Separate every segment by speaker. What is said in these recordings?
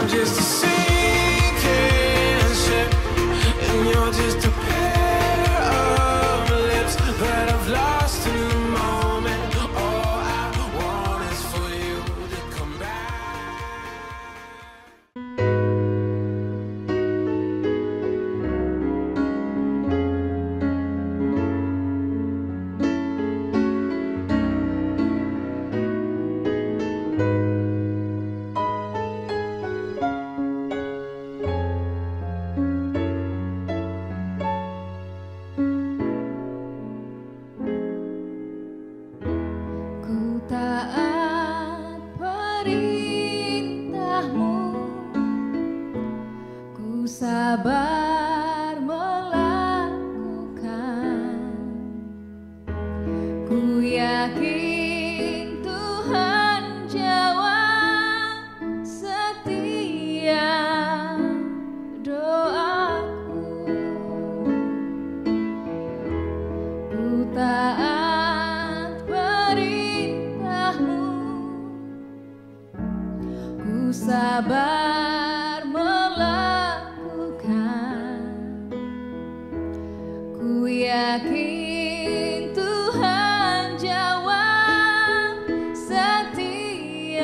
Speaker 1: I'm just a sinking ship, and you're just a pair of lips that I've lost in the moment. All I want is for you to come back.
Speaker 2: Ku taat perintahmu, ku sabar melakukan. Ku yakin Tuhan jawab setiap doaku. Ku taat perintahmu, ku sabar melakukan. Ku yakin Tuhan jawab setiap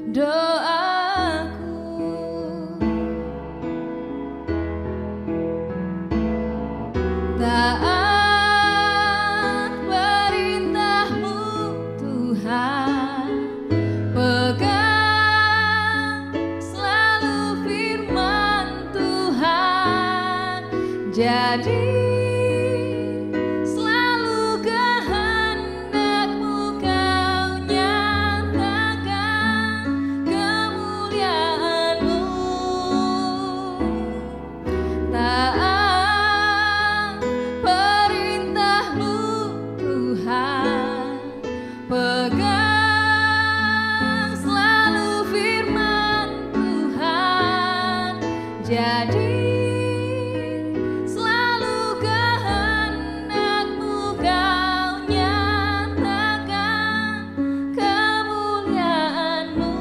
Speaker 2: doaku. Taat perintahmu Tuhan, pegang selalu firman Tuhan. Jadi selalu kehendakmu kau nyatakan kemuliaanmu. Taat perintahmu Tuhan, pegang selalu firman Tuhan. Jadi selalu kehendakmu kau nyatakan kemuliaanmu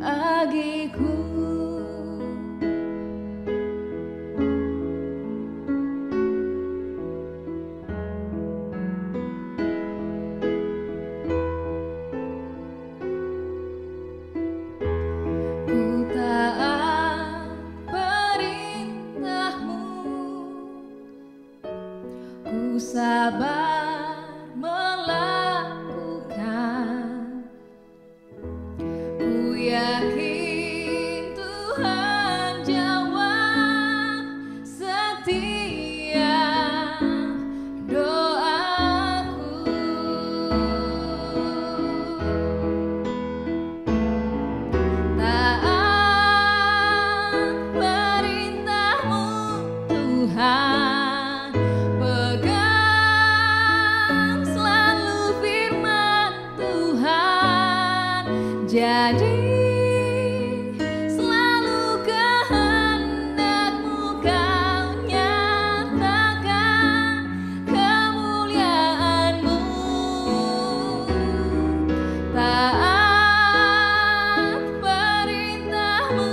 Speaker 2: bagiku. Ku taat perintahmu, ku sabar melakukan. Ku yakin Tuhan jawab setiap doaku. Taat perintahmu Tuhan, pegang selalu firman Tuhan. Jadi selalu kehendakmu kau nyatakan kemuliaanmu. Taat perintahmu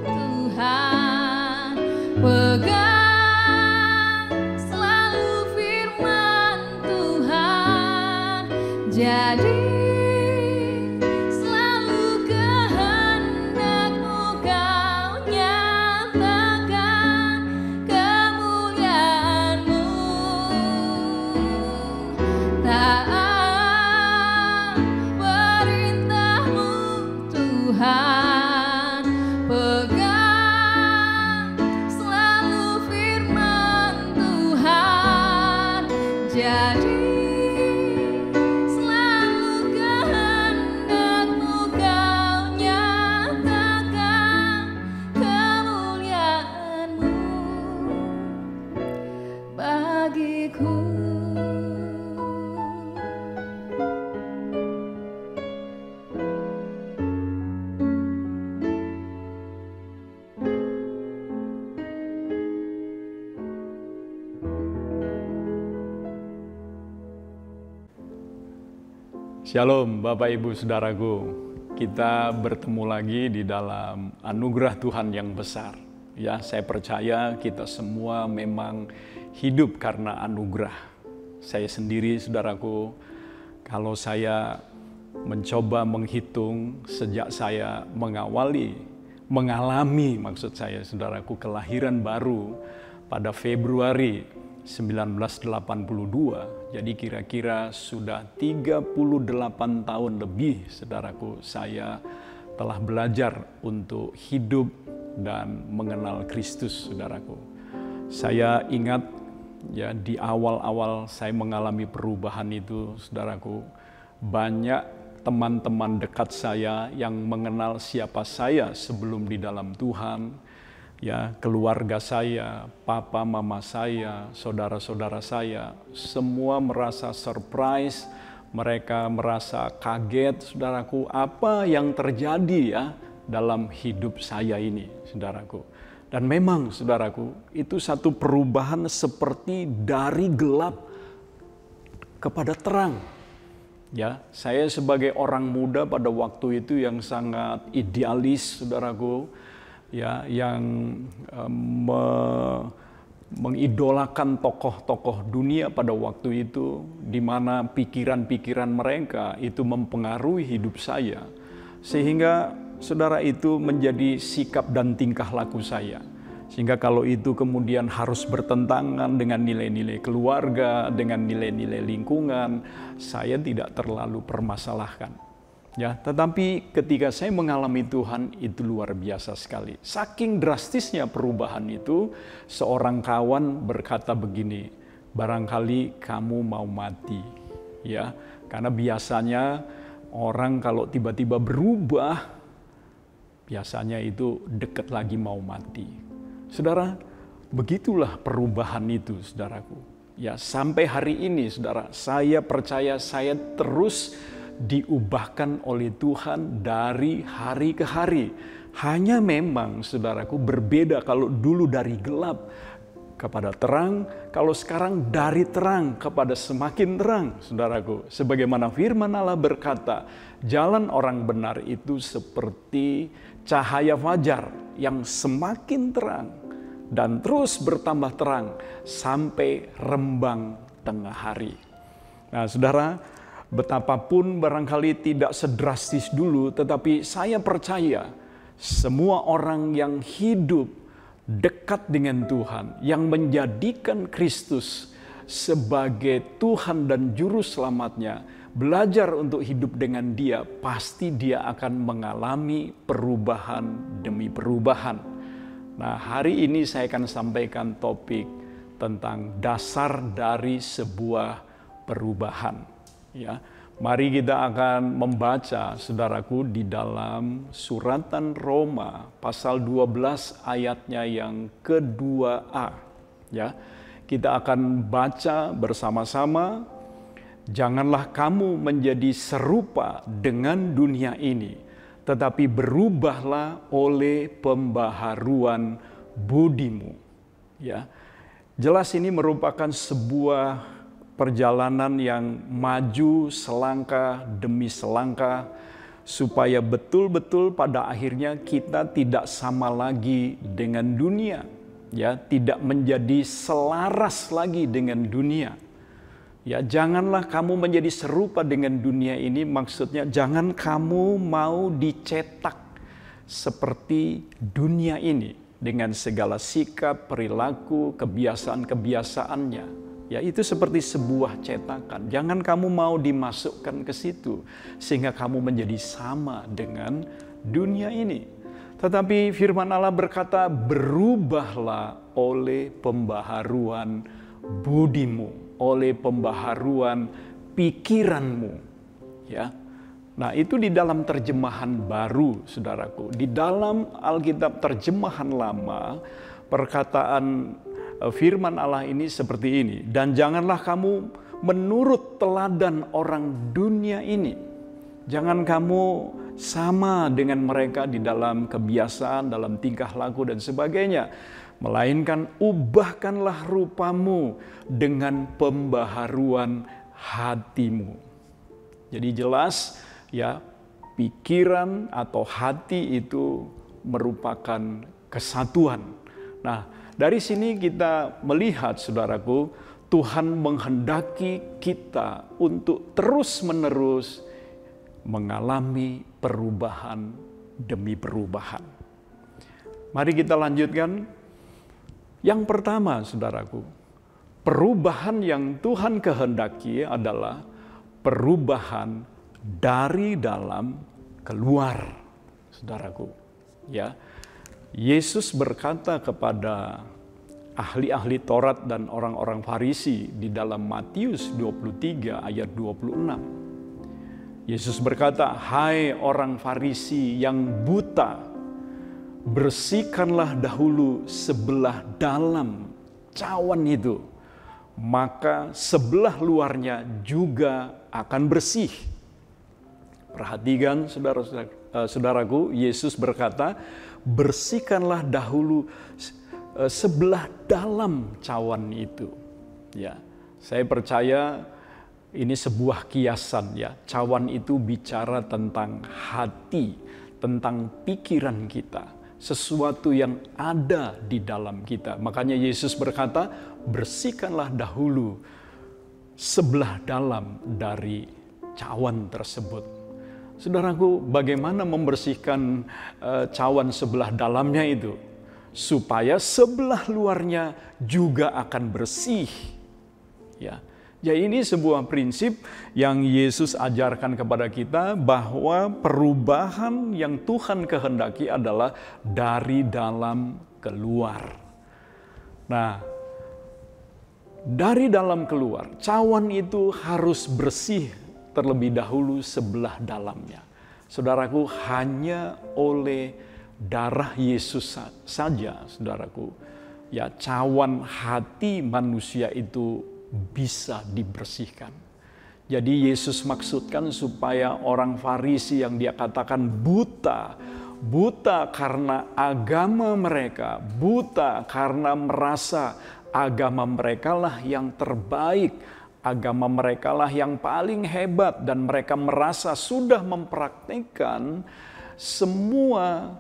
Speaker 2: Tuhan, pegang selalu firman Tuhan. Jadi selalu kehendakmu kau nyatakan kemuliaanmu. Taat perintahmu Tuhan, pegang selalu firman Tuhan. Jadi selalu kehendakmu kau nyatakan kemuliaanmu bagiku.
Speaker 3: Shalom Bapak Ibu Saudaraku. kita bertemu lagi di dalam anugerah Tuhan yang besar. Ya, saya percaya kita semua memang hidup karena anugerah. Saya sendiri, saudaraku, kalau saya mencoba menghitung sejak saya mengalami maksud saya, saudaraku, kelahiran baru pada Februari 1982, jadi kira-kira sudah 38 tahun lebih, saudaraku, saya telah belajar untuk hidup dan mengenal Kristus, saudaraku. Saya ingat ya, di awal-awal saya mengalami perubahan itu, saudaraku, banyak teman-teman dekat saya yang mengenal siapa saya sebelum di dalam Tuhan. Ya, keluarga saya, papa, mama saya, saudara-saudara saya, semua merasa surprise, mereka merasa kaget, saudaraku, apa yang terjadi ya dalam hidup saya ini, saudaraku. Dan memang, saudaraku, itu satu perubahan seperti dari gelap kepada terang. Ya, saya sebagai orang muda pada waktu itu yang sangat idealis, saudaraku, ya, yang mengidolakan tokoh-tokoh dunia pada waktu itu, di mana pikiran-pikiran mereka itu mempengaruhi hidup saya, sehingga saudara itu menjadi sikap dan tingkah laku saya. Sehingga kalau itu kemudian harus bertentangan dengan nilai-nilai keluarga, dengan nilai-nilai lingkungan, saya tidak terlalu permasalahkan. Ya, tetapi ketika saya mengalami Tuhan, itu luar biasa sekali. Saking drastisnya perubahan itu, seorang kawan berkata begini, barangkali kamu mau mati. Ya, karena biasanya orang kalau tiba-tiba berubah, biasanya itu dekat lagi mau mati. Saudara, begitulah perubahan itu, saudaraku. Ya, sampai hari ini, saudara, saya percaya saya terus diubahkan oleh Tuhan dari hari ke hari. Hanya memang, saudaraku, berbeda kalau dulu dari gelap kepada terang, kalau sekarang dari terang kepada semakin terang, saudaraku. Sebagaimana firman Allah berkata, jalan orang benar itu seperti cahaya fajar yang semakin terang dan terus bertambah terang sampai rembang tengah hari. Nah, saudara, betapapun barangkali tidak sedrastis dulu, tetapi saya percaya semua orang yang hidup dekat dengan Tuhan, yang menjadikan Kristus sebagai Tuhan dan Juru Selamatnya, belajar untuk hidup dengan Dia, pasti dia akan mengalami perubahan demi perubahan. Nah, hari ini saya akan sampaikan topik tentang dasar dari sebuah perubahan. Ya, mari kita akan membaca, saudaraku, di dalam suratan Roma pasal 12 ayatnya yang ke-2a. Ya, kita akan baca bersama-sama. Janganlah kamu menjadi serupa dengan dunia ini, tetapi berubahlah oleh pembaharuan budimu. Ya, jelas ini merupakan sebuah perjalanan yang maju selangkah demi selangkah, supaya betul-betul pada akhirnya kita tidak sama lagi dengan dunia, ya, tidak menjadi selaras lagi dengan dunia. Ya, janganlah kamu menjadi serupa dengan dunia ini, maksudnya jangan kamu mau dicetak seperti dunia ini dengan segala sikap, perilaku, kebiasaan-kebiasaannya. Ya, itu seperti sebuah cetakan. Jangan kamu mau dimasukkan ke situ sehingga kamu menjadi sama dengan dunia ini. Tetapi firman Allah berkata, berubahlah oleh pembaharuan budimu, oleh pembaharuan pikiranmu. Ya. Nah, itu di dalam terjemahan baru, saudaraku. Di dalam Alkitab terjemahan lama, perkataan firman Allah ini seperti ini. Dan janganlah kamu menurut teladan orang dunia ini. Jangan kamu sama dengan mereka di dalam kebiasaan, dalam tingkah laku dan sebagainya. Melainkan ubahkanlah rupamu dengan pembaharuan hatimu. Jadi jelas ya, pikiran atau hati itu merupakan kesatuan. Nah, dari sini kita melihat, saudaraku, Tuhan menghendaki kita untuk terus-menerus mengalami perubahan demi perubahan. Mari kita lanjutkan. Yang pertama, saudaraku, perubahan yang Tuhan kehendaki adalah perubahan dari dalam keluar, saudaraku. Ya, Yesus berkata kepada ahli-ahli Taurat dan orang-orang Farisi di dalam Matius 23 ayat 26. Yesus berkata, "Hai orang Farisi yang buta, bersihkanlah dahulu sebelah dalam cawan itu, maka sebelah luarnya juga akan bersih." Perhatikan saudaraku, Yesus berkata, bersihkanlah dahulu sebelah dalam cawan itu. Ya, saya percaya ini sebuah kiasan ya. Cawan itu bicara tentang hati, tentang pikiran kita, sesuatu yang ada di dalam kita. Makanya Yesus berkata, bersihkanlah dahulu sebelah dalam dari cawan tersebut. Saudaraku, bagaimana membersihkan cawan sebelah dalamnya itu? Supaya sebelah luarnya juga akan bersih. Ya, jadi ini sebuah prinsip yang Yesus ajarkan kepada kita, bahwa perubahan yang Tuhan kehendaki adalah dari dalam keluar. Nah, dari dalam keluar, cawan itu harus bersih terlebih dahulu sebelah dalamnya. Saudaraku, hanya oleh darah Yesus saja, saudaraku, ya, cawan hati manusia itu bisa dibersihkan. Jadi Yesus maksudkan supaya orang Farisi yang dia katakan buta karena agama mereka, buta karena merasa agama mereka lah yang terbaik, agama mereka lah yang paling hebat, dan mereka merasa sudah mempraktikkan semua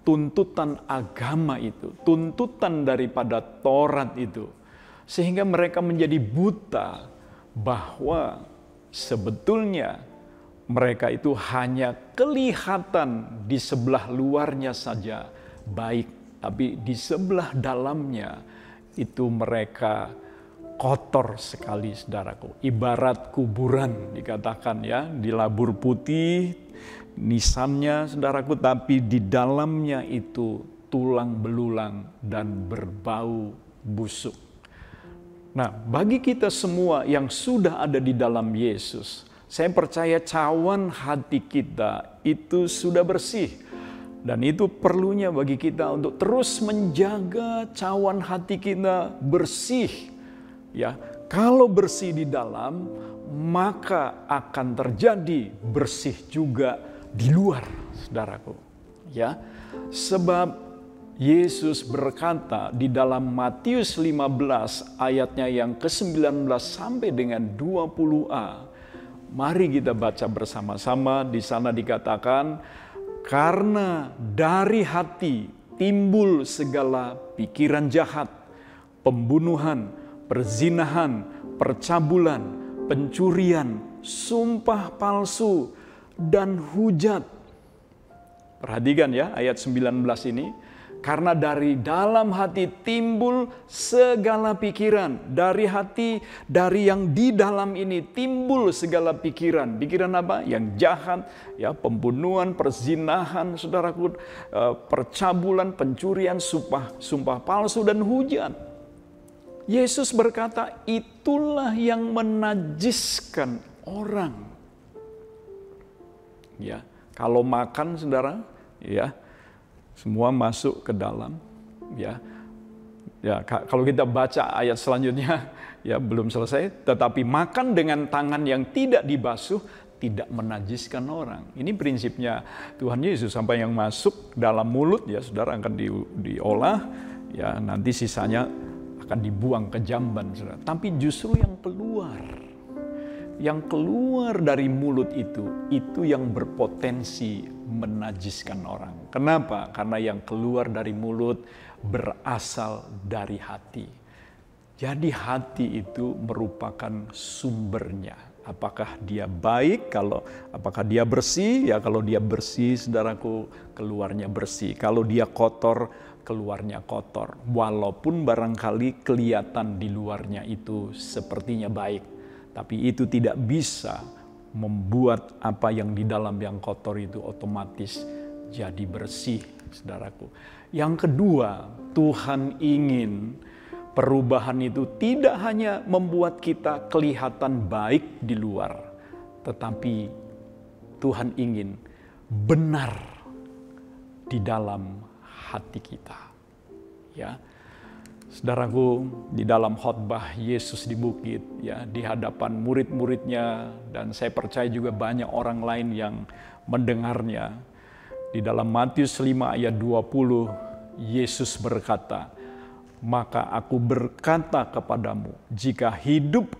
Speaker 3: tuntutan agama itu, tuntutan daripada Taurat itu, sehingga mereka menjadi buta bahwa sebetulnya mereka itu hanya kelihatan di sebelah luarnya saja baik, tapi di sebelah dalamnya itu mereka kotor sekali, saudaraku. Ibarat kuburan dikatakan ya, dilabur putih nisannya, saudaraku, tapi di dalamnya itu tulang belulang dan berbau busuk. Nah, bagi kita semua yang sudah ada di dalam Yesus, saya percaya cawan hati kita itu sudah bersih. Dan itu perlunya bagi kita untuk terus menjaga cawan hati kita bersih. Ya, kalau bersih di dalam, maka akan terjadi bersih juga di luar, saudaraku. Ya, sebab Yesus berkata di dalam Matius 15 ayatnya yang ke-19 sampai dengan 20a. Mari kita baca bersama-sama. Di sana dikatakan, karena dari hati timbul segala pikiran jahat, pembunuhan, perzinahan, percabulan, pencurian, sumpah palsu, dan hujat. Perhatikan ya ayat 19 ini. Karena dari dalam hati timbul segala pikiran. Dari hati, dari yang di dalam ini timbul segala pikiran. Pikiran apa? Yang jahat, ya, pembunuhan, perzinahan, saudaraku, percabulan, pencurian, sumpah palsu, dan hujat. Yesus berkata, itulah yang menajiskan orang. Ya, kalau makan, saudara, ya, semua masuk ke dalam, ya. Ya, kalau kita baca ayat selanjutnya, ya, belum selesai. Tetapi makan dengan tangan yang tidak dibasuh tidak menajiskan orang. Ini prinsipnya Tuhan Yesus. Sampai yang masuk dalam mulut, ya, saudara, akan diolah, ya, nanti sisanya akan dibuang ke jamban, saudara. Tapi justru yang keluar, yang keluar dari mulut itu yang berpotensi menajiskan orang. Kenapa? Karena yang keluar dari mulut berasal dari hati. Jadi hati itu merupakan sumbernya. Apakah dia baik? Apakah dia bersih? Ya, kalau dia bersih, saudaraku, keluarnya bersih. Kalau dia kotor, keluarnya kotor. Walaupun barangkali kelihatan di luarnya itu sepertinya baik, tapi itu tidak bisa membuat apa yang di dalam yang kotor itu otomatis jadi bersih, saudaraku. Yang kedua, Tuhan ingin perubahan itu tidak hanya membuat kita kelihatan baik di luar, tetapi Tuhan ingin benar di dalam hati kita. Ya, saudaraku, di dalam khotbah Yesus di bukit, ya, di hadapan murid-muridnya, dan saya percaya juga banyak orang lain yang mendengarnya. Di dalam Matius 5 ayat 20, Yesus berkata, "Maka aku berkata kepadamu, jika hidup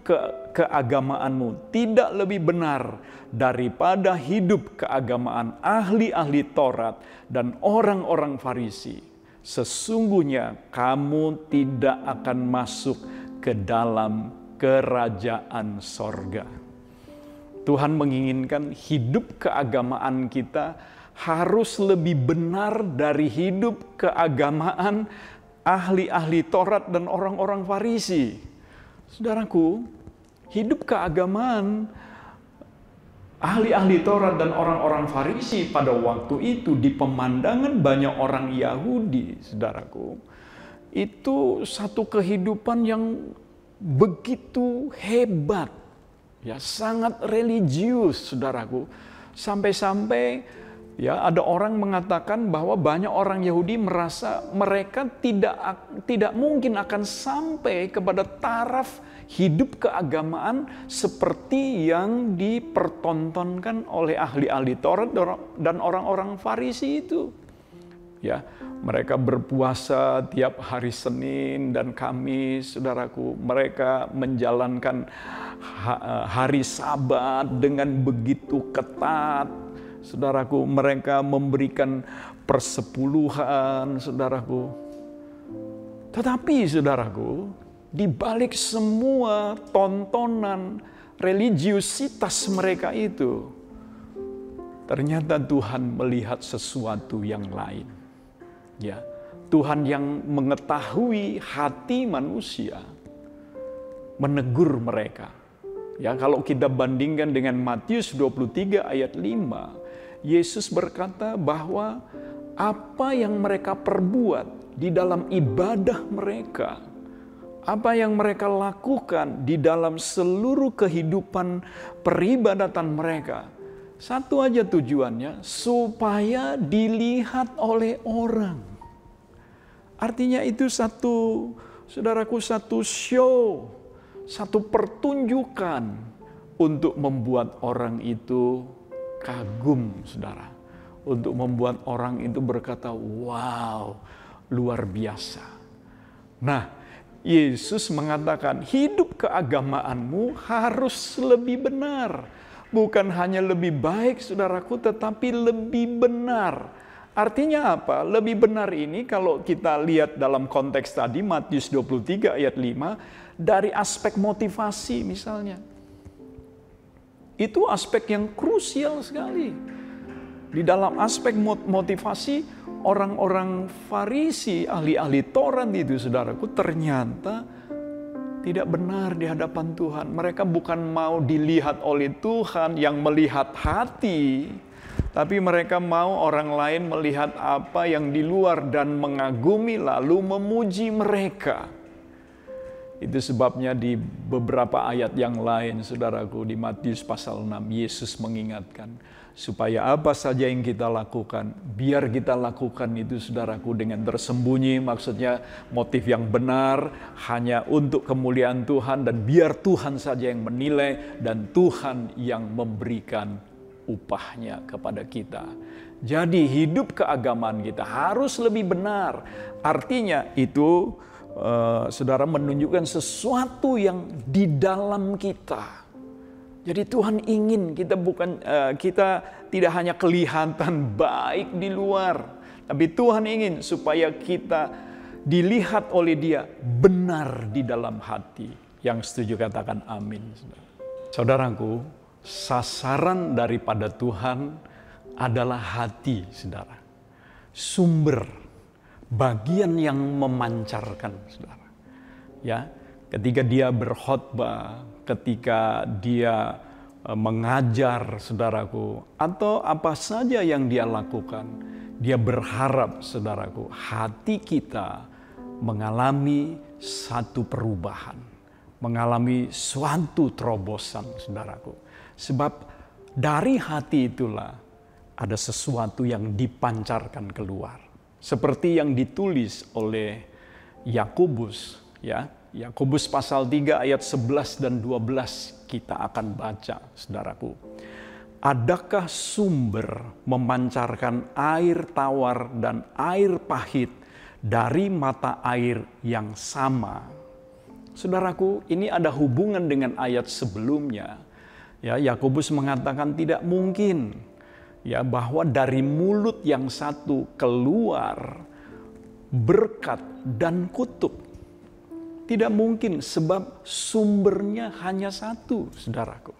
Speaker 3: keagamaanmu tidak lebih benar daripada hidup keagamaan ahli-ahli Taurat dan orang-orang Farisi, sesungguhnya kamu tidak akan masuk ke dalam kerajaan sorga." Tuhan menginginkan hidup keagamaan kita harus lebih benar dari hidup keagamaan ahli-ahli Taurat dan orang-orang Farisi. Saudaraku, hidup keagamaan ahli-ahli Taurat dan orang-orang Farisi pada waktu itu di pemandangan banyak orang Yahudi, saudaraku, itu satu kehidupan yang begitu hebat, ya, sangat religius, saudaraku. Sampai-sampai ya, ada orang mengatakan bahwa banyak orang Yahudi merasa mereka tidak mungkin akan sampai kepada taraf hidup keagamaan seperti yang dipertontonkan oleh ahli-ahli Taurat dan orang-orang Farisi itu. Ya, mereka berpuasa tiap hari Senin dan Kamis, saudaraku. Mereka menjalankan hari Sabat dengan begitu ketat. Saudaraku, mereka memberikan persepuluhan, saudaraku. Tetapi, saudaraku, di balik semua tontonan religiusitas mereka itu, ternyata Tuhan melihat sesuatu yang lain. Ya, Tuhan yang mengetahui hati manusia menegur mereka. Ya, kalau kita bandingkan dengan Matius 23 ayat 5, Yesus berkata bahwa apa yang mereka perbuat di dalam ibadah mereka, apa yang mereka lakukan di dalam seluruh kehidupan peribadatan mereka, satu aja tujuannya, supaya dilihat oleh orang. Artinya itu satu, saudaraku, satu show, satu pertunjukan untuk membuat orang itu kagum, saudara. Untuk membuat orang itu berkata, wow, luar biasa. Nah, Yesus mengatakan hidup keagamaanmu harus lebih benar. Bukan hanya lebih baik, saudaraku, tetapi lebih benar. Artinya apa? Lebih benar ini kalau kita lihat dalam konteks tadi, Matius 23 ayat 5, dari aspek motivasi misalnya. Itu aspek yang krusial sekali. Di dalam aspek motivasi, orang-orang Farisi, ahli-ahli Taurat itu, saudaraku, ternyata tidak benar di hadapan Tuhan. Mereka bukan mau dilihat oleh Tuhan yang melihat hati, tapi mereka mau orang lain melihat apa yang di luar dan mengagumi lalu memuji mereka. Itu sebabnya di beberapa ayat yang lain, saudaraku, di Matius pasal 6, Yesus mengingatkan, supaya apa saja yang kita lakukan, biar kita lakukan itu, saudaraku, dengan tersembunyi, maksudnya motif yang benar, hanya untuk kemuliaan Tuhan, dan biar Tuhan saja yang menilai, dan Tuhan yang memberikan upahnya kepada kita. Jadi hidup keagamaan kita harus lebih benar. Artinya itu, saudara, menunjukkan sesuatu yang di dalam kita. Jadi Tuhan ingin kita tidak hanya kelihatan baik di luar, tapi Tuhan ingin supaya kita dilihat oleh Dia benar di dalam hati. Yang setuju katakan amin. Saudaraku, sasaran daripada Tuhan adalah hati, saudara. Sumber, bagian yang memancarkan, saudara. Ya, ketika Dia berkhotbah, ketika Dia mengajar, saudaraku, atau apa saja yang Dia lakukan, Dia berharap, saudaraku, hati kita mengalami satu perubahan, mengalami suatu terobosan, saudaraku. Sebab dari hati itulah ada sesuatu yang dipancarkan keluar. Seperti yang ditulis oleh Yakobus, ya. Yakobus pasal 3 ayat 11 dan 12 kita akan baca, saudaraku. Adakah sumber memancarkan air tawar dan air pahit dari mata air yang sama? Saudaraku, ini ada hubungan dengan ayat sebelumnya. Ya, Yakobus mengatakan tidak mungkin ya bahwa dari mulut yang satu keluar berkat dan kutuk. Tidak mungkin sebab sumbernya hanya satu, saudaraku.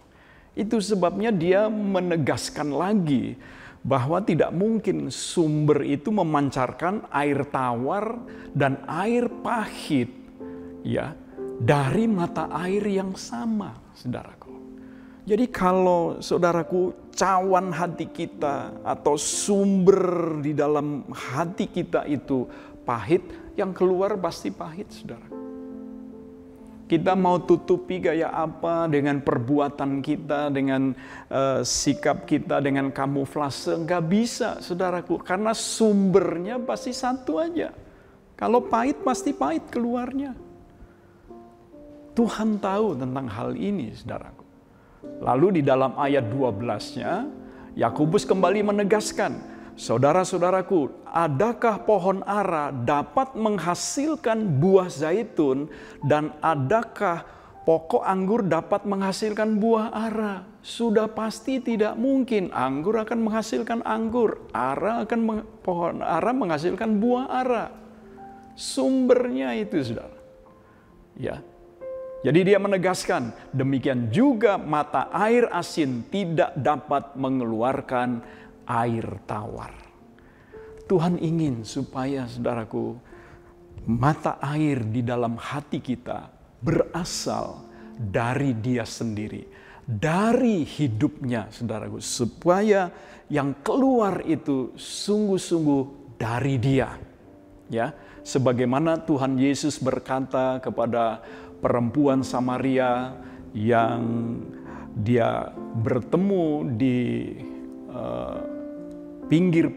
Speaker 3: Itu sebabnya dia menegaskan lagi bahwa tidak mungkin sumber itu memancarkan air tawar dan air pahit ya dari mata air yang sama, saudaraku. Jadi kalau saudaraku cawan hati kita atau sumber di dalam hati kita itu pahit, yang keluar pasti pahit, saudaraku. Kita mau tutupi gaya apa dengan perbuatan kita, dengan sikap kita, dengan kamuflase. Nggak bisa, saudaraku. Karena sumbernya pasti satu aja. Kalau pahit, pasti pahit keluarnya. Tuhan tahu tentang hal ini, saudaraku. Lalu di dalam ayat 12-nya, Yakobus kembali menegaskan, saudara-saudaraku, adakah pohon ara dapat menghasilkan buah zaitun dan adakah pokok anggur dapat menghasilkan buah ara? Sudah pasti tidak mungkin. Anggur akan menghasilkan anggur, pohon ara menghasilkan buah ara. Sumbernya itu, saudara. Ya. Jadi dia menegaskan, demikian juga mata air asin tidak dapat mengeluarkan air tawar. Tuhan ingin supaya, saudaraku, mata air di dalam hati kita berasal dari Dia sendiri, dari hidupnya, saudaraku, supaya yang keluar itu sungguh-sungguh dari Dia. Ya, sebagaimana Tuhan Yesus berkata kepada perempuan Samaria yang dia bertemu di pinggir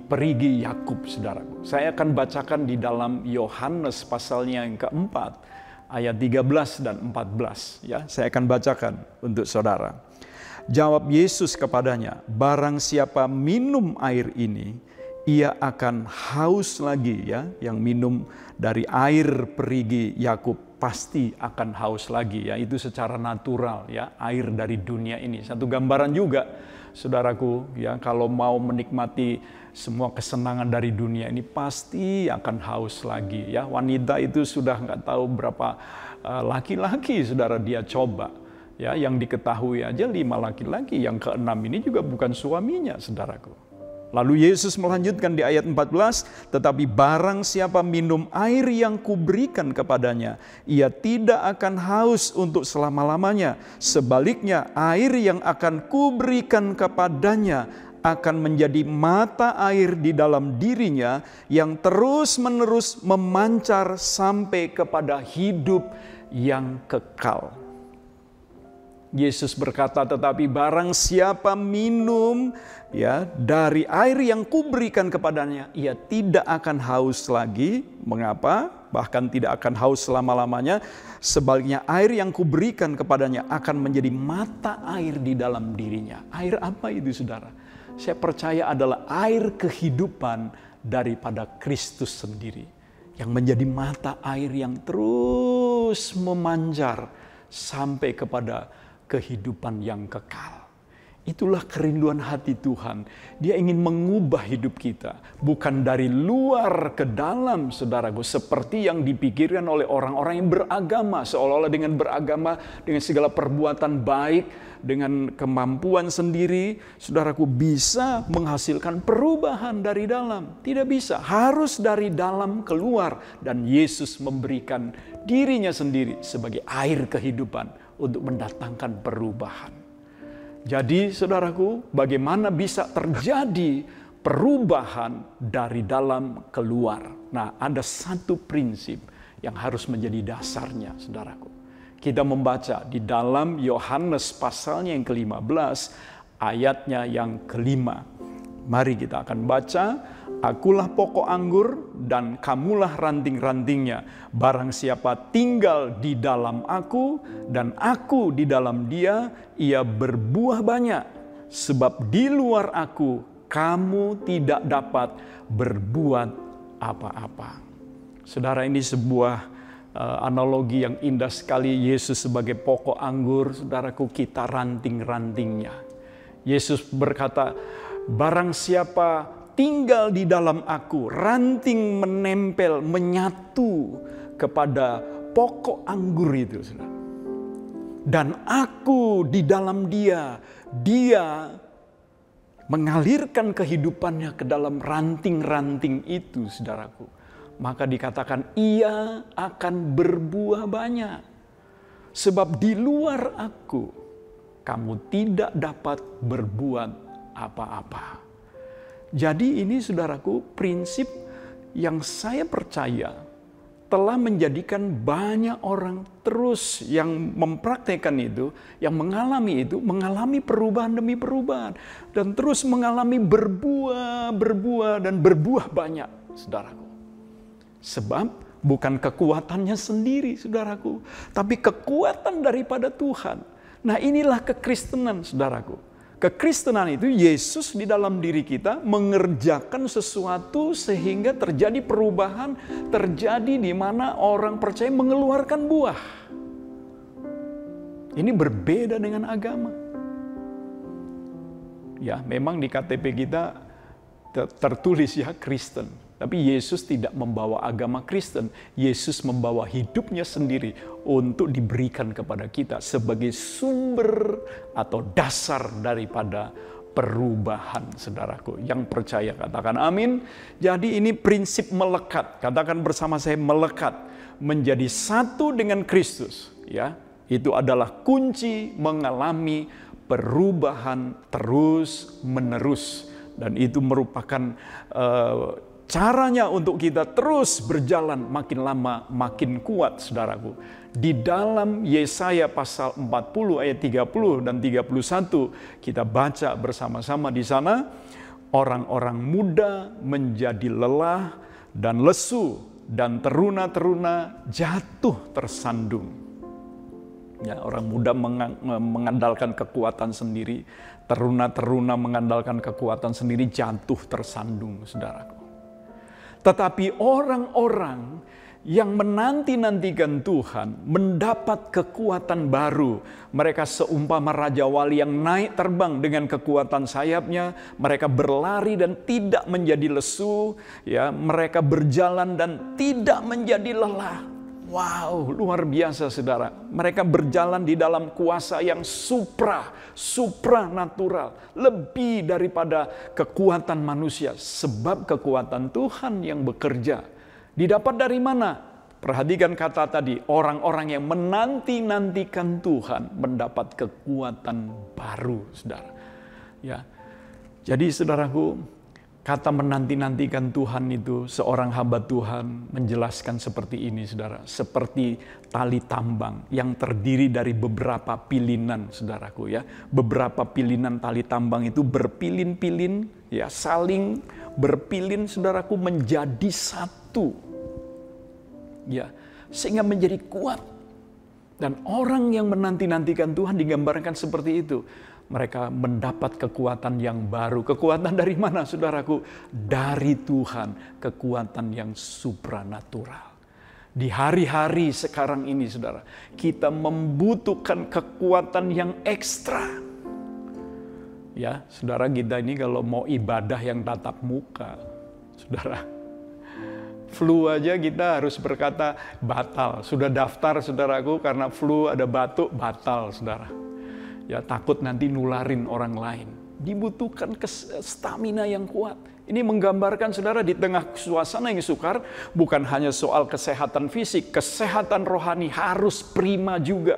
Speaker 3: perigi Yakub, saudaraku. Saya akan bacakan di dalam Yohanes pasalnya yang keempat, ayat 13 dan 14. Ya, saya akan bacakan untuk saudara. Jawab Yesus kepadanya, barang siapa minum air ini, ia akan haus lagi. Ya, yang minum dari air perigi Yakub pasti akan haus lagi. Ya, itu secara natural, ya, air dari dunia ini. Satu gambaran juga, saudaraku, ya, kalau mau menikmati semua kesenangan dari dunia ini pasti akan haus lagi. Ya, wanita itu sudah nggak tahu berapa laki-laki, saudara, dia coba. Ya, yang diketahui aja 5 laki-laki, yang ke-6 ini juga bukan suaminya, saudaraku. Lalu Yesus melanjutkan di ayat 14, tetapi barang siapa minum air yang kuberikan kepadanya, ia tidak akan haus untuk selama-lamanya. Sebaliknya, air yang akan kuberikan kepadanya akan menjadi mata air di dalam dirinya yang terus-menerus memancar sampai kepada hidup yang kekal. Yesus berkata, tetapi barang siapa minum ya dari air yang kuberikan kepadanya, ia tidak akan haus lagi. Mengapa? Bahkan tidak akan haus selama-lamanya. Sebaliknya, air yang kuberikan kepadanya akan menjadi mata air di dalam dirinya. Air apa itu, saudara? Saya percaya adalah air kehidupan daripada Kristus sendiri, yang menjadi mata air yang terus memancar sampai kepada kehidupan yang kekal. Itulah kerinduan hati Tuhan. Dia ingin mengubah hidup kita. Bukan dari luar ke dalam, saudaraku. Seperti yang dipikirkan oleh orang-orang yang beragama. Seolah-olah dengan beragama, dengan segala perbuatan baik, dengan kemampuan sendiri, saudaraku, bisa menghasilkan perubahan dari dalam. Tidak bisa. Harus dari dalam keluar. Dan Yesus memberikan dirinya sendiri sebagai air kehidupan untuk mendatangkan perubahan. Jadi saudaraku, bagaimana bisa terjadi perubahan dari dalam keluar? Nah, ada satu prinsip yang harus menjadi dasarnya, saudaraku. Kita membaca di dalam Yohanes pasalnya yang ke-15, ayatnya yang ke-5. Mari kita akan baca. Akulah pokok anggur dan kamulah ranting-rantingnya. Barang siapa tinggal di dalam aku dan aku di dalam dia, ia berbuah banyak. Sebab di luar aku kamu tidak dapat berbuat apa-apa. Saudara, ini sebuah analogi yang indah sekali. Yesus sebagai pokok anggur, saudaraku, kita ranting-rantingnya. Yesus berkata, barang siapa tinggal di dalam aku, ranting menempel, menyatu kepada pokok anggur itu. Dan aku di dalam dia, dia mengalirkan kehidupannya ke dalam ranting-ranting itu, saudaraku. Maka dikatakan ia akan berbuah banyak. Sebab di luar aku, kamu tidak dapat berbuat apa-apa. Jadi ini, saudaraku, prinsip yang saya percaya telah menjadikan banyak orang terus yang mempraktekkan itu, yang mengalami itu, mengalami perubahan demi perubahan. Dan terus mengalami berbuah, dan berbuah banyak, saudaraku. Sebab bukan kekuatannya sendiri, saudaraku, tapi kekuatan daripada Tuhan. Nah, inilah kekristenan, saudaraku. Kekristenan itu Yesus di dalam diri kita mengerjakan sesuatu sehingga terjadi perubahan, terjadi di mana orang percaya mengeluarkan buah. Ini berbeda dengan agama. Ya, memang di KTP kita tertulis ya Kristen. Tapi Yesus tidak membawa agama Kristen. Yesus membawa hidupnya sendiri untuk diberikan kepada kita sebagai sumber atau dasar daripada perubahan, saudaraku. Yang percaya katakan amin. Jadi ini prinsip melekat. Katakan bersama saya, melekat. Menjadi satu dengan Kristus. Ya, itu adalah kunci mengalami perubahan terus menerus. Dan itu merupakan caranya untuk kita terus berjalan makin lama makin kuat, saudaraku. Di dalam Yesaya pasal 40 ayat 30 dan 31 kita baca bersama-sama di sana, orang-orang muda menjadi lelah dan lesu dan teruna-teruna jatuh tersandung. Ya, orang muda mengandalkan kekuatan sendiri, teruna-teruna mengandalkan kekuatan sendiri, jatuh tersandung, saudaraku. Tetapi orang-orang yang menanti-nantikan Tuhan mendapat kekuatan baru. Mereka seumpama Raja Wali yang naik terbang dengan kekuatan sayapnya. Mereka berlari dan tidak menjadi lesu. Ya, mereka berjalan dan tidak menjadi lelah. Wow, luar biasa, saudara. Mereka berjalan di dalam kuasa yang supranatural. Lebih daripada kekuatan manusia. Sebab kekuatan Tuhan yang bekerja. Didapat dari mana? Perhatikan kata tadi. Orang-orang yang menanti-nantikan Tuhan mendapat kekuatan baru, saudara. Ya. Jadi saudaraku, kata menanti-nantikan Tuhan itu, seorang hamba Tuhan menjelaskan seperti ini, saudara. Seperti tali tambang yang terdiri dari beberapa pilinan, saudaraku ya. Beberapa pilinan tali tambang itu berpilin-pilin, ya, saling berpilin, saudaraku, menjadi satu. Ya, sehingga menjadi kuat. Dan orang yang menanti-nantikan Tuhan digambarkan seperti itu. Mereka mendapat kekuatan yang baru. Kekuatan dari mana, saudaraku? Dari Tuhan. Kekuatan yang supranatural. Di hari-hari sekarang ini, saudara, kita membutuhkan kekuatan yang ekstra. Ya, saudara, kita ini kalau mau ibadah yang tatap muka, saudara, flu aja kita harus berkata batal. Sudah daftar, saudaraku, karena flu ada batuk, batal, saudara. Ya, takut nanti nularin orang lain. Dibutuhkan stamina yang kuat. Ini menggambarkan, saudara, di tengah suasana yang sukar, bukan hanya soal kesehatan fisik, kesehatan rohani harus prima juga.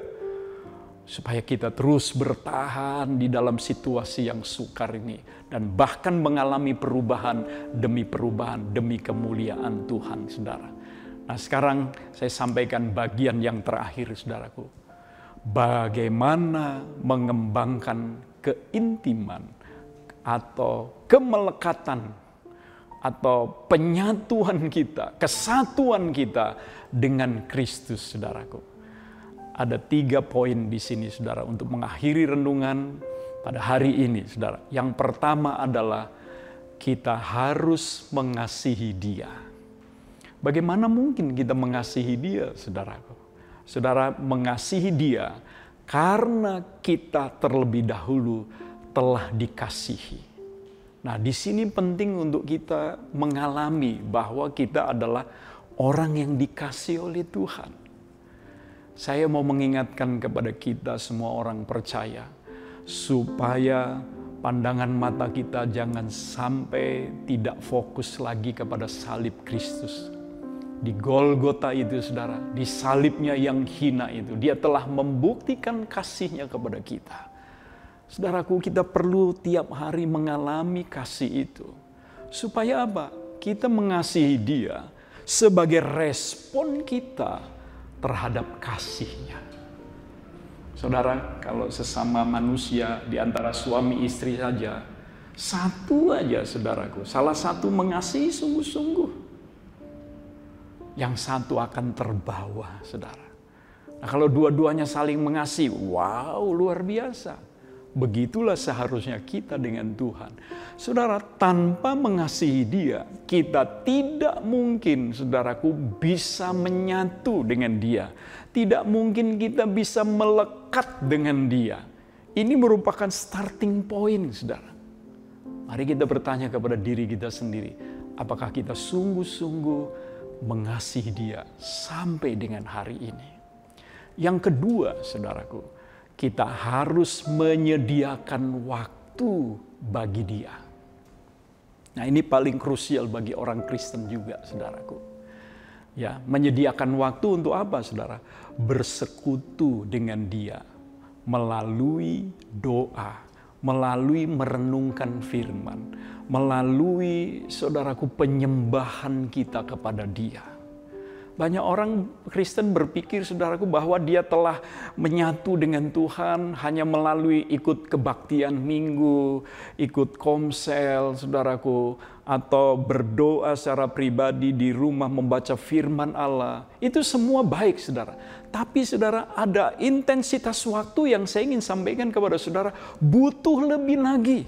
Speaker 3: Supaya kita terus bertahan di dalam situasi yang sukar ini. Dan bahkan mengalami perubahan demi kemuliaan Tuhan, saudara. Nah, sekarang saya sampaikan bagian yang terakhir, saudaraku. Bagaimana mengembangkan keintiman atau kemelekatan atau penyatuan kita, kesatuan kita dengan Kristus, saudaraku. Ada 3 poin di sini, saudara, untuk mengakhiri renungan pada hari ini, saudara. Yang pertama adalah kita harus mengasihi Dia. Bagaimana mungkin kita mengasihi Dia, saudaraku? Saudara, mengasihi Dia karena kita terlebih dahulu telah dikasihi. Nah, di sini penting untuk kita mengalami bahwa kita adalah orang yang dikasihi oleh Tuhan. Saya mau mengingatkan kepada kita semua orang percaya, supaya pandangan mata kita jangan sampai tidak fokus lagi kepada salib Kristus. Di Golgota itu, saudara, di salibnya yang hina itu, Dia telah membuktikan kasih-Nya kepada kita. Saudaraku, kita perlu tiap hari mengalami kasih itu. Supaya apa? Kita mengasihi Dia sebagai respon kita terhadap kasih-Nya. Saudara, kalau sesama manusia di antara suami istri saja, satu aja, saudaraku, salah satu mengasihi sungguh-sungguh, yang satu akan terbawa, saudara. Nah, kalau dua-duanya saling mengasihi, wow, luar biasa. Begitulah seharusnya kita dengan Tuhan. Saudara, tanpa mengasihi Dia, kita tidak mungkin, saudaraku, bisa menyatu dengan Dia. Tidak mungkin kita bisa melekat dengan Dia. Ini merupakan starting point, saudara. Mari kita bertanya kepada diri kita sendiri. Apakah kita sungguh-sungguh mengasihi Dia sampai dengan hari ini? Yang kedua, saudaraku, kita harus menyediakan waktu bagi Dia. Nah, ini paling krusial bagi orang Kristen juga, saudaraku. Ya, menyediakan waktu untuk apa, saudara? Bersekutu dengan Dia melalui doa, melalui merenungkan firman, melalui, saudaraku, penyembahan kita kepada Dia. Banyak orang Kristen berpikir, saudaraku, bahwa dia telah menyatu dengan Tuhan hanya melalui ikut kebaktian minggu, ikut komsel, saudaraku, atau berdoa secara pribadi di rumah membaca firman Allah. Itu semua baik, saudara. Tapi, saudara, ada intensitas waktu yang saya ingin sampaikan kepada saudara, butuh lebih lagi.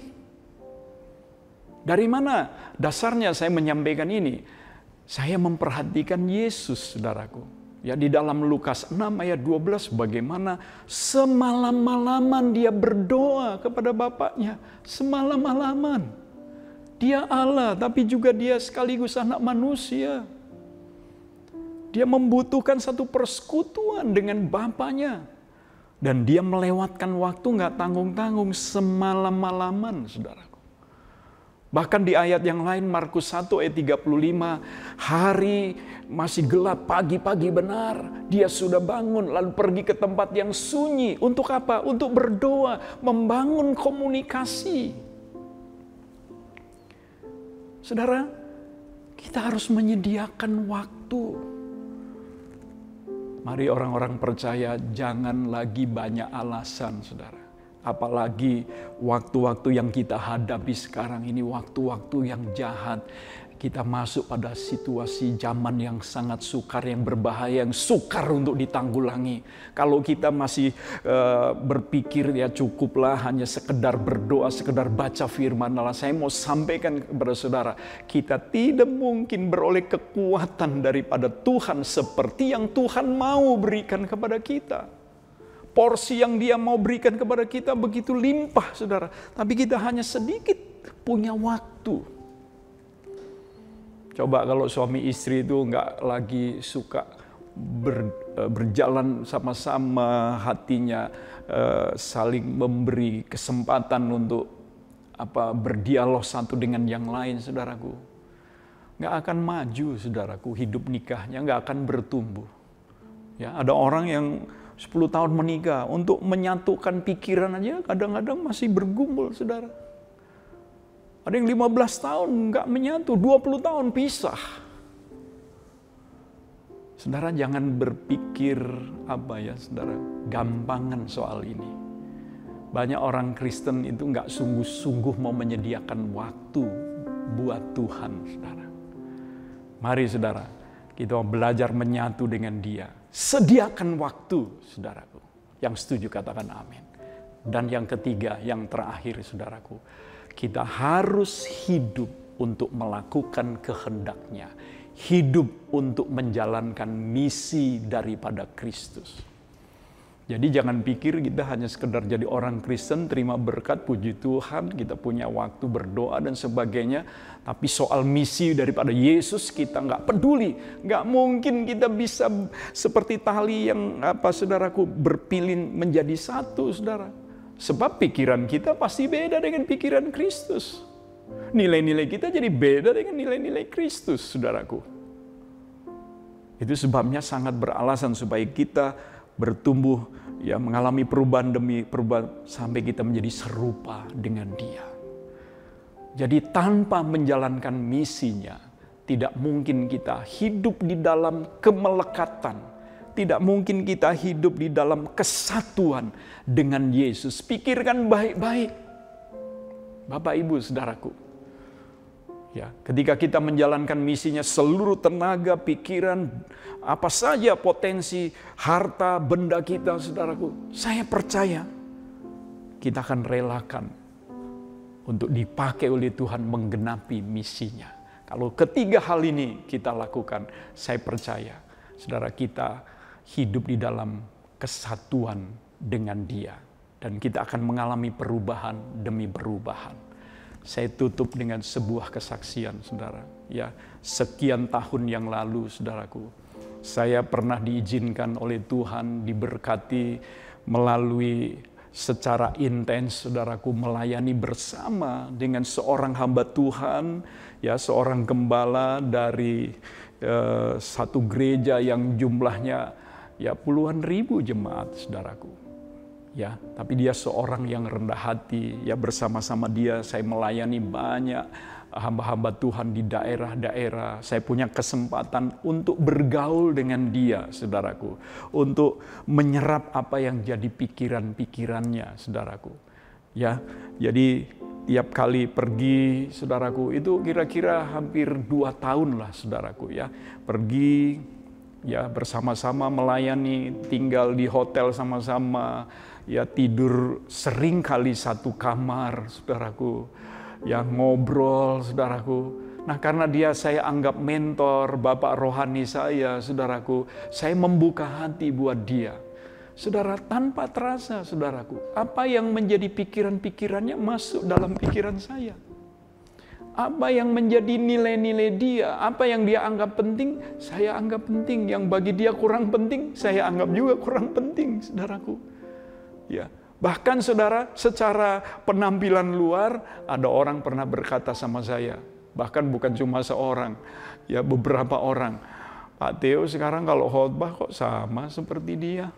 Speaker 3: Dari mana dasarnya saya menyampaikan ini? Saya memperhatikan Yesus, saudaraku. Ya, di dalam Lukas 6 ayat 12, bagaimana semalam-malaman Dia berdoa kepada Bapaknya. Semalam-malaman. Dia Allah, tapi juga Dia sekaligus anak manusia. Dia membutuhkan satu persekutuan dengan Bapaknya. Dan Dia melewatkan waktu nggak tanggung-tanggung semalam-malaman, saudaraku. Bahkan di ayat yang lain, Markus 1 ayat 35, hari masih gelap, pagi-pagi benar, Dia sudah bangun, lalu pergi ke tempat yang sunyi. Untuk apa? Untuk berdoa, membangun komunikasi. Saudara, kita harus menyediakan waktu. Mari orang-orang percaya, jangan lagi banyak alasan, saudara. Apalagi waktu-waktu yang kita hadapi sekarang ini, waktu-waktu yang jahat. Kita masuk pada situasi zaman yang sangat sukar, yang berbahaya, yang sukar untuk ditanggulangi. Kalau kita masih berpikir ya cukuplah hanya sekedar berdoa, sekedar baca firman Allah. Saya mau sampaikan kepada saudara, kita tidak mungkin beroleh kekuatan daripada Tuhan seperti yang Tuhan mau berikan kepada kita. Porsi yang Dia mau berikan kepada kita begitu limpah, saudara. Tapi kita hanya sedikit punya waktu. Coba kalau suami istri itu nggak lagi suka berjalan sama-sama, hatinya saling memberi kesempatan untuk berdialog satu dengan yang lain, saudaraku. Nggak akan maju, saudaraku, hidup nikahnya nggak akan bertumbuh. Ya, ada orang yang 10 tahun menikah, untuk menyatukan pikiran aja kadang-kadang masih bergumul, saudara. Ada yang 15 tahun nggak menyatu, 20 tahun pisah. Saudara, jangan berpikir saudara, gampangan soal ini. Banyak orang Kristen itu nggak sungguh-sungguh mau menyediakan waktu buat Tuhan, saudara. Mari saudara, kita mau belajar menyatu dengan Dia. Sediakan waktu, saudaraku. Yang setuju katakan amin. Dan yang ketiga, yang terakhir, saudaraku. Kita harus hidup untuk melakukan kehendak-Nya. Hidup untuk menjalankan misi daripada Kristus. Jadi jangan pikir kita hanya sekedar jadi orang Kristen, terima berkat, puji Tuhan, kita punya waktu berdoa dan sebagainya. Tapi soal misi daripada Yesus kita nggak peduli. Nggak mungkin kita bisa seperti tali yang saudaraku berpilin menjadi satu, saudara. Sebab pikiran kita pasti beda dengan pikiran Kristus. Nilai-nilai kita jadi beda dengan nilai-nilai Kristus, saudaraku. Itu sebabnya sangat beralasan supaya kita bertumbuh, ya, mengalami perubahan demi perubahan sampai kita menjadi serupa dengan Dia. Jadi tanpa menjalankan misinya, tidak mungkin kita hidup di dalam kemelekatan. Tidak mungkin kita hidup di dalam kesatuan dengan Yesus. Pikirkan baik-baik, Bapak Ibu saudaraku. Ya, ketika kita menjalankan misinya, seluruh tenaga, pikiran, apa saja potensi, harta, benda kita, saudaraku, saya percaya kita akan relakan untuk dipakai oleh Tuhan menggenapi misinya. Kalau ketiga hal ini kita lakukan, saya percaya, saudara, kita hidup di dalam kesatuan dengan Dia. Dan kita akan mengalami perubahan demi perubahan. Saya tutup dengan sebuah kesaksian, saudara. Ya, sekian tahun yang lalu, saudaraku, saya pernah diizinkan oleh Tuhan, diberkati melalui secara intens, saudaraku, melayani bersama dengan seorang hamba Tuhan, ya, seorang gembala dari satu gereja yang jumlahnya ya puluhan ribu jemaat, saudaraku. Ya, tapi dia seorang yang rendah hati. Ya, bersama-sama dia saya melayani banyak hamba-hamba Tuhan di daerah-daerah. Saya punya kesempatan untuk bergaul dengan dia, saudaraku. Untuk menyerap apa yang jadi pikiran-pikirannya, saudaraku. Ya, jadi tiap kali pergi, saudaraku, itu kira-kira hampir 2 tahun lah, saudaraku, ya. Pergi, ya, bersama-sama melayani, tinggal di hotel sama-sama, ya, tidur sering kali satu kamar, saudaraku, ya, ngobrol, saudaraku. Nah, karena dia saya anggap mentor, bapak rohani saya, saudaraku, saya membuka hati buat dia. Saudara, tanpa terasa, saudaraku, apa yang menjadi pikiran-pikirannya masuk dalam pikiran saya. Apa yang menjadi nilai-nilai dia, apa yang dia anggap penting, saya anggap penting. Yang bagi dia kurang penting, saya anggap juga kurang penting, saudaraku. Ya, bahkan saudara, secara penampilan luar, ada orang pernah berkata sama saya, bahkan bukan cuma seorang, ya, beberapa orang. Pak Theo sekarang kalau khotbah kok sama seperti dia.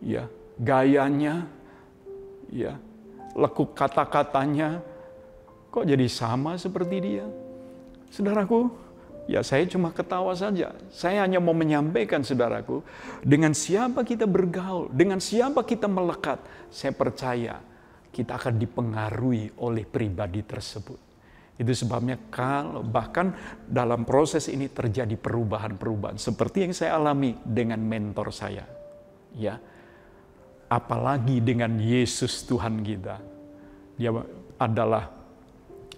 Speaker 3: Ya, gayanya, ya, lekuk kata-katanya, kok jadi sama seperti dia? Saudaraku, Ya saya cuma ketawa saja. Saya hanya mau menyampaikan saudaraku, dengan siapa kita bergaul, dengan siapa kita melekat, saya percaya kita akan dipengaruhi oleh pribadi tersebut. Itu sebabnya kalau bahkan dalam proses ini terjadi perubahan-perubahan seperti yang saya alami dengan mentor saya. Ya. Apalagi dengan Yesus Tuhan kita. Dia adalah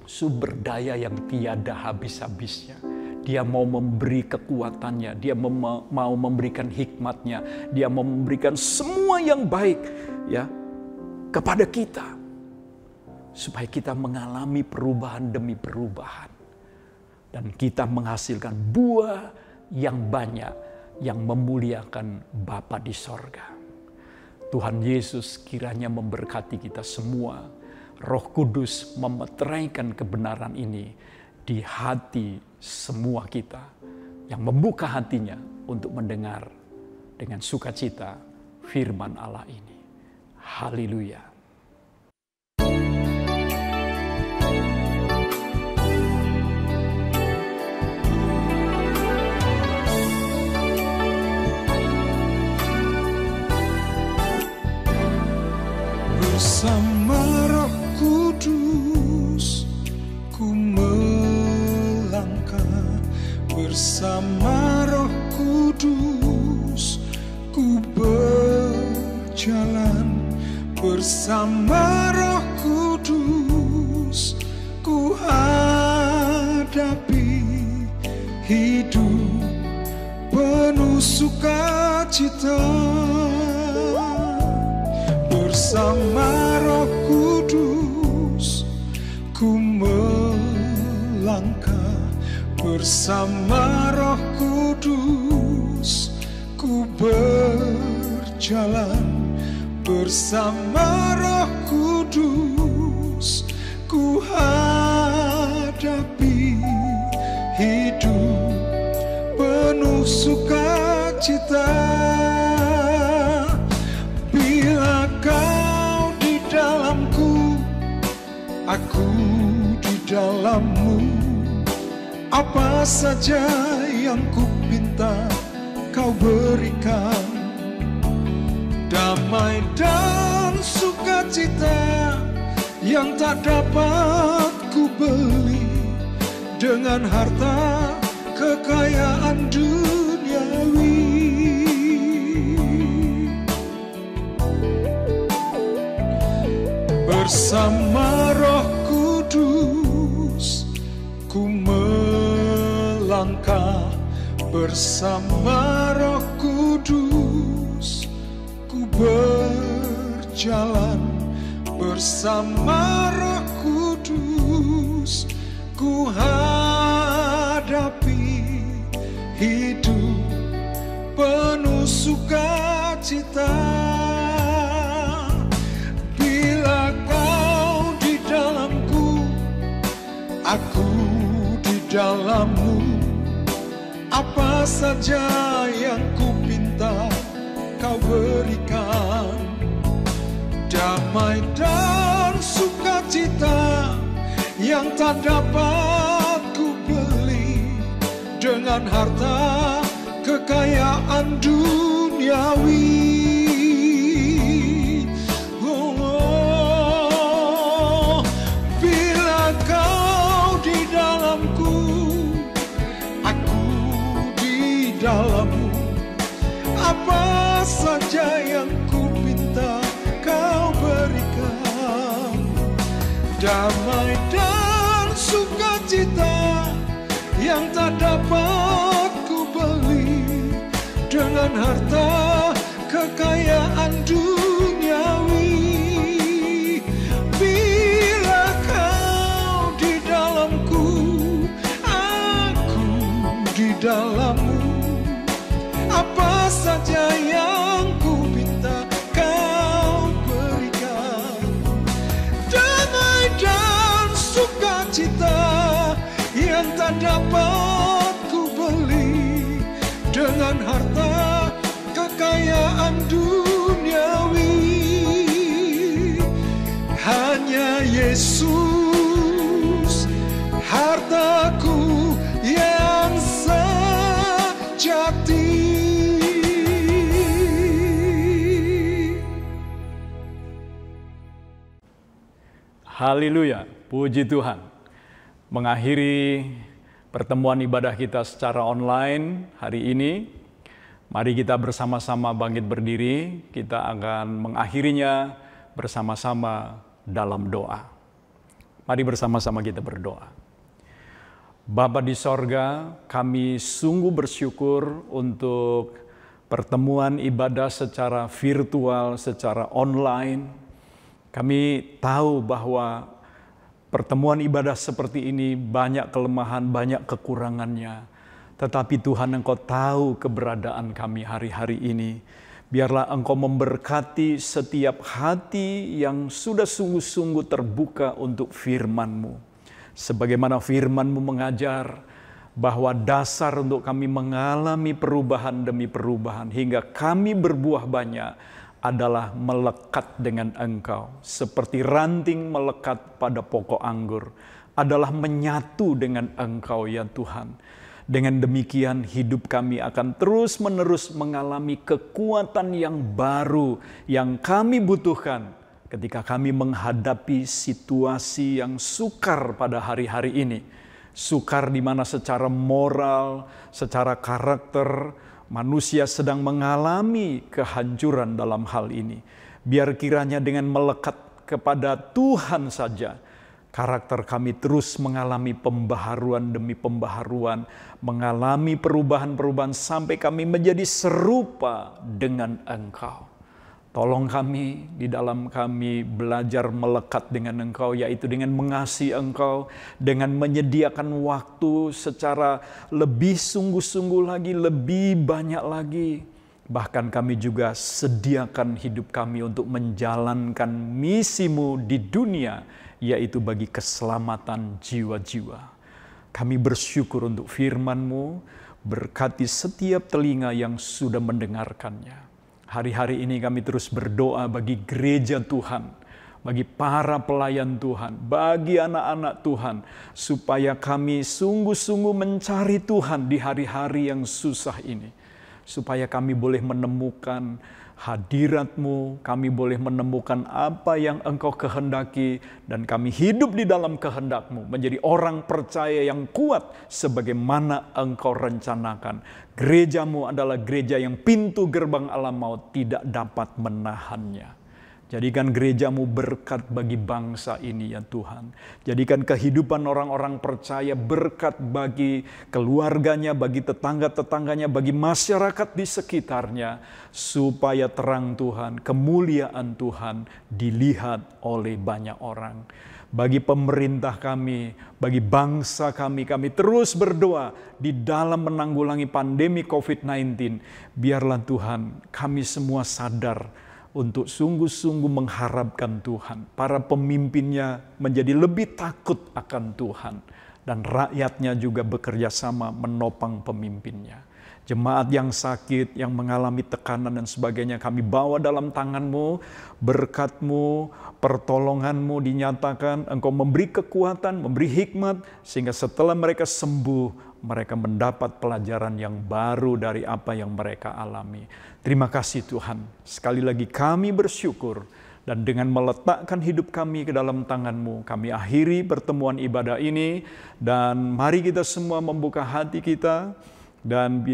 Speaker 3: sumber daya yang tiada habis-habisnya. Dia mau memberi kekuatannya, dia mau memberikan hikmatnya, dia mau memberikan semua yang baik ya kepada kita. Supaya kita mengalami perubahan demi perubahan. Dan kita menghasilkan buah yang banyak yang memuliakan Bapa di sorga. Tuhan Yesus kiranya memberkati kita semua. Roh Kudus memeteraikan kebenaran ini di hati semua kita yang membuka hatinya untuk mendengar dengan sukacita firman Allah ini. Haleluya.
Speaker 4: Bersama Roh Kudus ku melangkah, bersama Roh Kudus ku berjalan, bersama Roh Kudus ku hadapi hidup penuh sukacita. Bersama Roh Kudus ku melangkah, bersama Roh Kudus ku berjalan, bersama Roh Kudus ku hadapi hidup penuh sukacita. Bila kau di dalamku, aku di dalammu, apa saja yang ku pinta kau berikan. Damai dan sukacita yang tak dapat ku beli dengan harta kekayaan duniawi. Bersama Roh Kudus ku melangkah, bersama Roh Kudus ku berjalan, bersama Roh Kudus ku hadapi hidup penuh sukacita. Bila kau di dalamku, aku di dalammu, apa saja yang ku pinta kau berikan. Damai dan sukacita yang tak dapat ku beli dengan harta kekayaan duniawi. Bila kau di dalamku, aku di dalammu, apa saja yang ku pinta kau berikan. Damai dan sukacita yang tak dapat ku beli dengan harta kekayaan duniawi. Bila kau di dalamku, aku di dalammu, apa saja yang ku minta kau berikan. Damai dan sukacita yang tak dapat ku beli dengan harta kekayaan duniawi. Hanya Yesus hartaku yang
Speaker 3: Haleluya, puji Tuhan. Mengakhiri pertemuan ibadah kita secara online hari ini, mari kita bersama-sama bangkit berdiri. Kita akan mengakhirinya bersama-sama dalam doa. Mari bersama-sama kita berdoa. Bapa di sorga, kami sungguh bersyukur untuk pertemuan ibadah secara virtual, secara online. Kami tahu bahwa pertemuan ibadah seperti ini banyak kelemahan, banyak kekurangannya. Tetapi Tuhan, Engkau tahu keberadaan kami hari-hari ini. Biarlah Engkau memberkati setiap hati yang sudah sungguh-sungguh terbuka untuk firman-Mu. Sebagaimana firman-Mu mengajar bahwa dasar untuk kami mengalami perubahan demi perubahan hingga kami berbuah banyak adalah melekat dengan Engkau. Seperti ranting melekat pada pokok anggur. Adalah menyatu dengan Engkau ya Tuhan. Dengan demikian hidup kami akan terus-menerus mengalami kekuatan yang baru yang kami butuhkan ketika kami menghadapi situasi yang sukar pada hari-hari ini. Sukar di mana secara moral, secara karakter, manusia sedang mengalami kehancuran dalam hal ini. Biar kiranya dengan melekat kepada Tuhan saja, karakter kami terus mengalami pembaharuan demi pembaharuan, mengalami perubahan-perubahan sampai kami menjadi serupa dengan Engkau. Tolong kami, di dalam kami belajar melekat dengan Engkau, yaitu dengan mengasihi Engkau, dengan menyediakan waktu secara lebih sungguh-sungguh lagi, lebih banyak lagi. Bahkan kami juga sediakan hidup kami untuk menjalankan misi-Mu di dunia, yaitu bagi keselamatan jiwa-jiwa. Kami bersyukur untuk firman-Mu, berkati setiap telinga yang sudah mendengarkannya. Hari-hari ini kami terus berdoa bagi gereja Tuhan, bagi para pelayan Tuhan, bagi anak-anak Tuhan, supaya kami sungguh-sungguh mencari Tuhan di hari-hari yang susah ini. Supaya kami boleh menemukan hadirat-Mu, kami boleh menemukan apa yang Engkau kehendaki, dan kami hidup di dalam kehendak-Mu, menjadi orang percaya yang kuat sebagaimana Engkau rencanakan. Gereja-Mu adalah gereja yang pintu gerbang alam maut tidak dapat menahannya. Jadikan gereja-Mu berkat bagi bangsa ini ya Tuhan. Jadikan kehidupan orang-orang percaya berkat bagi keluarganya, bagi tetangga-tetangganya, bagi masyarakat di sekitarnya. Supaya terang Tuhan, kemuliaan Tuhan dilihat oleh banyak orang. Bagi pemerintah kami, bagi bangsa kami terus berdoa di dalam menanggulangi pandemi COVID-19. Biarlah Tuhan, kami semua sadar untuk sungguh-sungguh mengharapkan Tuhan. Para pemimpinnya menjadi lebih takut akan Tuhan. Dan rakyatnya juga bekerja sama menopang pemimpinnya. Jemaat yang sakit, yang mengalami tekanan dan sebagainya, kami bawa dalam tangan-Mu, berkat-Mu, pertolongan-Mu dinyatakan, Engkau memberi kekuatan, memberi hikmat, sehingga setelah mereka sembuh, mereka mendapat pelajaran yang baru dari apa yang mereka alami. Terima kasih Tuhan, sekali lagi kami bersyukur, dan dengan meletakkan hidup kami ke dalam tangan-Mu, kami akhiri pertemuan ibadah ini, dan mari kita semua membuka hati kita, dan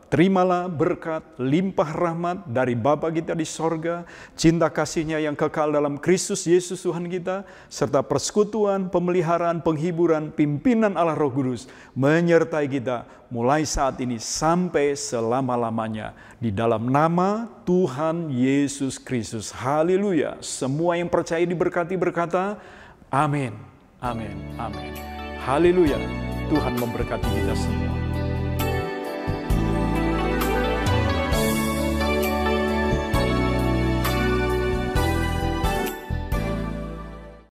Speaker 3: terimalah berkat, limpah rahmat dari Bapa kita di sorga, cinta kasih-Nya yang kekal dalam Kristus Yesus Tuhan kita, serta persekutuan, pemeliharaan, penghiburan, pimpinan Allah Roh Kudus, menyertai kita mulai saat ini sampai selama-lamanya. Di dalam nama Tuhan Yesus Kristus. Haleluya. Semua yang percaya diberkati berkata, amin, amin, amin. Haleluya. Tuhan memberkati kita semua.